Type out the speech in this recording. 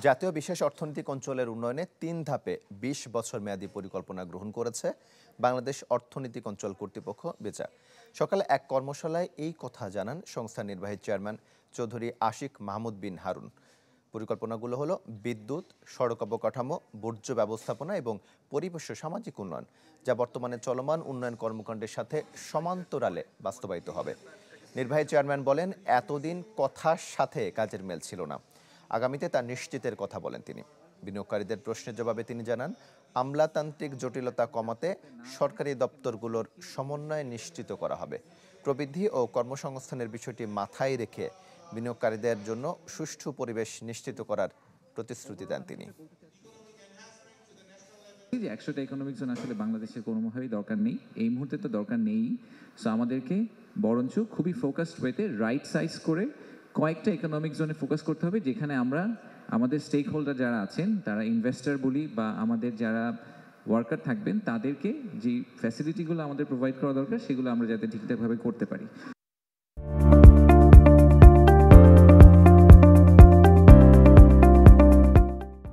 জাতীয় বিশেষ অর্থনৈতিক অঞ্চলের উন্নয়নে ৩ ধাপে ২০ বছর মেয়াদী পরিকল্পনা গ্রহণ করেছে বাংলাদেশ অর্থনৈতিক অঞ্চল কর্তৃপক্ষ বেচা। সকালে এক কর্মশালায় এই কথা জানান সংস্থার নির্বাহী চেয়ারম্যান চৌধুরী আশিক মাহমুদ বিন হারুন। পরিকল্পনাগুলো হলো বিদ্যুৎ, সড়ক অবকাঠামো, বর্জ্য ব্যবস্থাপনা এবং পরিবেশ ও সামাজিক উন্নয়ন, যা বর্তমানে চলমান উন্নয়ন কর্মকাণ্ডের সাথে সমান্তরালে বাস্তবায়িত হবে। নির্বাহী চেয়ারম্যান বলেন, এতদিন কথার সাথে কাজের মিল ছিল না, আগামীতে তা নিশ্চিতের কথা বলেন তিনি। বিনিয়োগকারীদের প্রশ্নের জবাবে তিনি জানান, আমলাতান্ত্রিক জটিলতা কমাতে সরকারি দপ্তরগুলোর সমন্বয় নিশ্চিত করা হবে। প্রবৃদ্ধি ও কর্মসংস্থানের বিষয়টি মাথায় রেখে বিনিয়োগকারীদের জন্য সুষ্ঠু পরিবেশ নিশ্চিত করার প্রতিশ্রুতি দেন তিনি। ১০০টা ইকোনমিক জোন আসলে বাংলাদেশের কোনোভাবেই দরকার নেই, এই মুহূর্তে তো দরকার নেই। সো আমাদেরকে বরঞ্চ খুবই ফোকাসড ওয়েতে রাইট সাইজ করে কয়েকটা ইকোনমিক জোনে ফোকাস করতে হবে, যেখানে আমরা আমাদের স্টেক হোল্ডার যারা আছেন, তারা ইনভেস্টর বলি বা আমাদের যারা ওয়ার্কার থাকবেন, তাদেরকে যে ফ্যাসিলিটিগুলো আমাদের প্রোভাইড করা দরকার সেগুলো আমরা যাতে ঠিকঠাকভাবে করতে পারি।